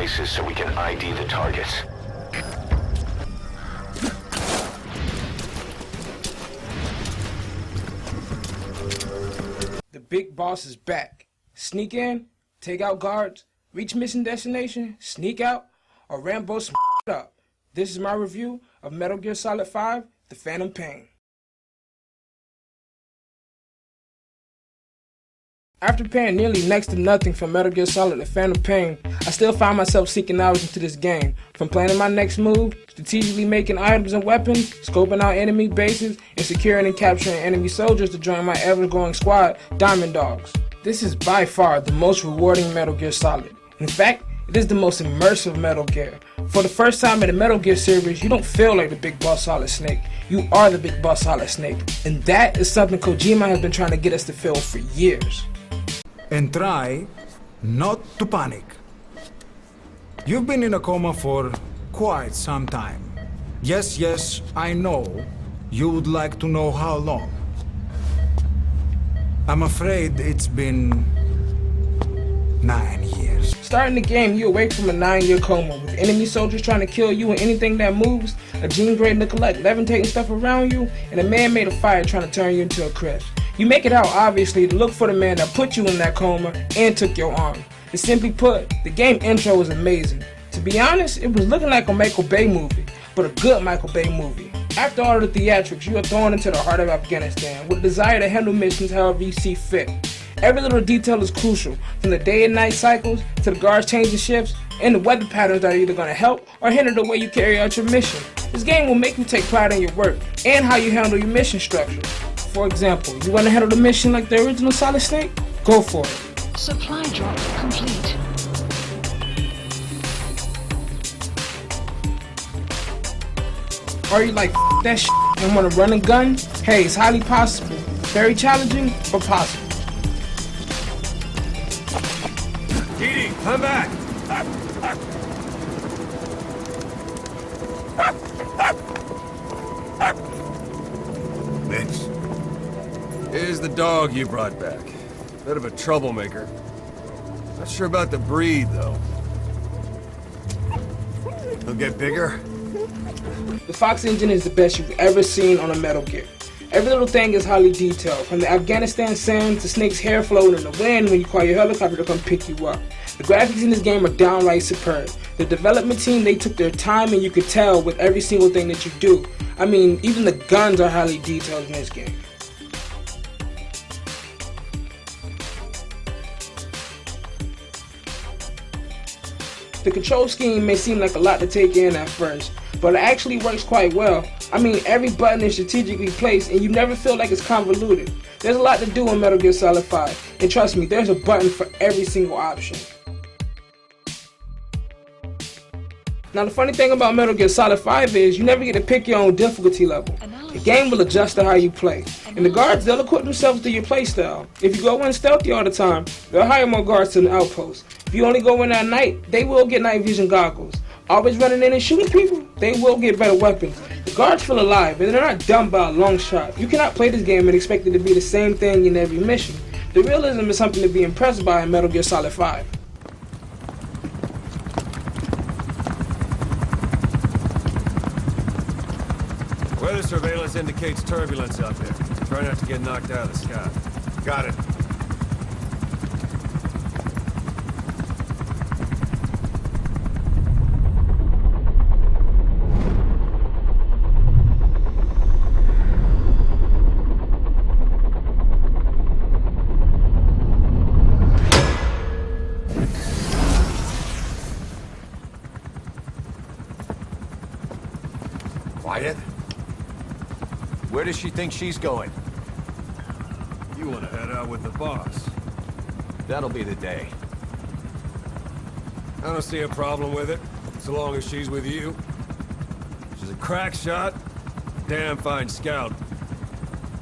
devices so we can ID the targets. The big boss is back. Sneak in, take out guards, reach mission destination, sneak out, or Rambo some up. This is my review of Metal Gear Solid 5, The Phantom Pain. After paying nearly next to nothing for Metal Gear Solid The Phantom Pain, I still find myself sinking hours into this game, from planning my next move, strategically making items and weapons, scoping out enemy bases, and securing and capturing enemy soldiers to join my ever-growing squad, Diamond Dogs. This is by far the most rewarding Metal Gear Solid. In fact, it is the most immersive Metal Gear. For the first time in the Metal Gear series, you don't feel like the Big Boss Solid Snake. You are the Big Boss Solid Snake. And that is something Kojima has been trying to get us to feel for years. And try not to panic. You've been in a coma for quite some time. Yes, I know you would like to know how long. I'm afraid it's been 9 years. Starting the game, you awake from a 9-year coma with enemy soldiers trying to kill you and anything that moves, a Jean-Grey Nicolette levitating stuff around you, and a man made of fire trying to turn you into a crisp. You make it out, obviously, to look for the man that put you in that coma and took your arm. And simply put, the game intro was amazing. To be honest, it was looking like a Michael Bay movie, but a good Michael Bay movie. After all of the theatrics, you are thrown into the heart of Afghanistan with a desire to handle missions however you see fit. Every little detail is crucial, from the day and night cycles to the guards changing shifts and the weather patterns that are either going to help or hinder the way you carry out your mission. This game will make you take pride in your work and how you handle your mission structure. For example, you want to handle the mission like the original Solid Snake? Go for it. Supply drop complete. Or you like that shit and want to run and gun? Hey, it's highly possible. Very challenging, but possible. Didi, come back! Vince. Here's the dog you brought back. Bit of a troublemaker. Not sure about the breed, though. He'll get bigger? The Fox engine is the best you've ever seen on a Metal Gear. Every little thing is highly detailed, from the Afghanistan sand to Snake's hair flowing in the wind when you call your helicopter to come pick you up. The graphics in this game are downright superb. The development team, they took their time, and you could tell with every single thing that you do. I mean, even the guns are highly detailed in this game. The control scheme may seem like a lot to take in at first, but it actually works quite well. I mean, every button is strategically placed and you never feel like it's convoluted. There's a lot to do in Metal Gear Solid 5, and trust me, there's a button for every single option. Now the funny thing about Metal Gear Solid 5 is you never get to pick your own difficulty level. The game will adjust to how you play. And the guards, they'll equip themselves to your playstyle. If you go in stealthy all the time, they'll hire more guards to the outpost. If you only go in at night, they will get night vision goggles. Always running in and shooting people, they will get better weapons. The guards feel alive, and they're not dumb by a long shot. You cannot play this game and expect it to be the same thing in every mission. The realism is something to be impressed by in Metal Gear Solid 5. Weather surveillance indicates turbulence out there. Try not to get knocked out of the sky. Got it. Quiet? Where does she think she's going? You want to head out with the boss? That'll be the day. I don't see a problem with it, so long as she's with you. She's a crack shot, damn fine scout.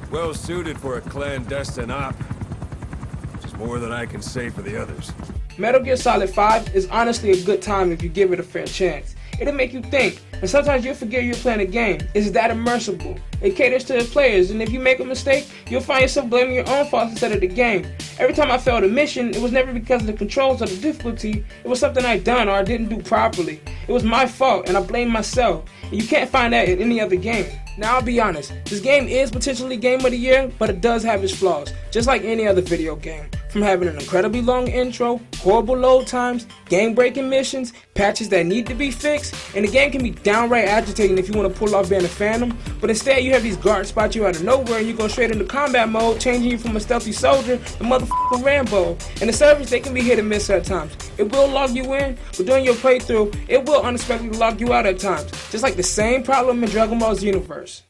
Well suited for a clandestine op, which is more than I can say for the others. Metal Gear Solid 5 is honestly a good time if you give it a fair chance. It'll make you think, and sometimes you'll forget you're playing a game. It's that immersible. It caters to the players, and if you make a mistake, you'll find yourself blaming your own faults instead of the game. Every time I failed a mission, it was never because of the controls or the difficulty. It was something I'd done or I didn't do properly. It was my fault, and I blamed myself. And you can't find that in any other game. Now, I'll be honest, this game is potentially Game of the Year, but it does have its flaws, just like any other video game. From having an incredibly long intro, horrible load times, game-breaking missions, patches that need to be fixed, and the game can be downright agitating if you want to pull off being a Phantom, but instead you have these guards spot you out of nowhere and you go straight into combat mode, changing you from a stealthy soldier to motherfucking Rambo. And the servers, they can be hit and miss at times. It will log you in, but during your playthrough, it will unexpectedly log you out at times, just like the same problem in Dragon Ball Xenoverse.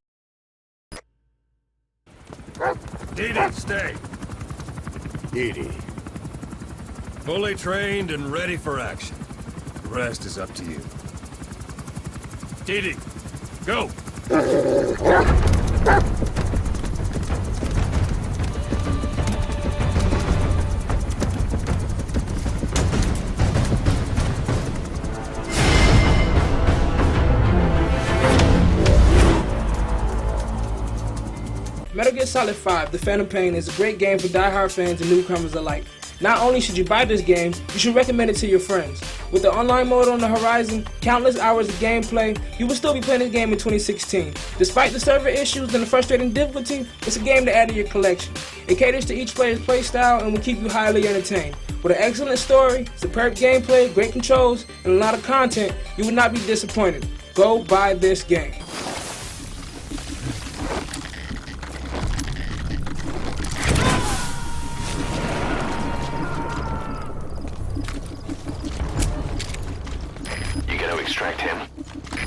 Didi, stay. Didi. Fully trained and ready for action. The rest is up to you. Didi, go! Metal Gear Solid 5: The Phantom Pain is a great game for die-hard fans and newcomers alike. Not only should you buy this game, you should recommend it to your friends. With the online mode on the horizon, countless hours of gameplay, you will still be playing this game in 2016. Despite the server issues and the frustrating difficulty, it's a game to add to your collection. It caters to each player's playstyle and will keep you highly entertained. With an excellent story, superb gameplay, great controls, and a lot of content, you will not be disappointed. Go buy this game. You gonna extract him?